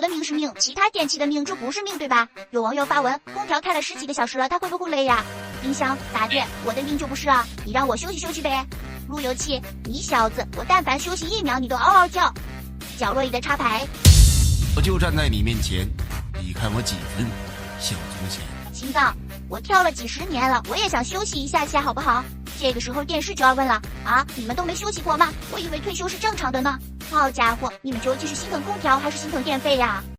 的命是命，其他电器的命就不是命，对吧？有网友发文，空调开了10几个小时了，它会不会累呀？冰箱答对，我的命就不是啊，你让我休息休息呗。路由器，你小子，我但凡休息1秒，你都嗷嗷叫。角落里的插排，我就站在你面前，你看我几分，小从前。心脏，我跳了几10年了，我也想休息一下下，好不好？这个时候电视就要问了啊，你们都没休息过吗？我以为退休是正常的呢。好家伙，你们究竟是心疼空调还是心疼电费呀？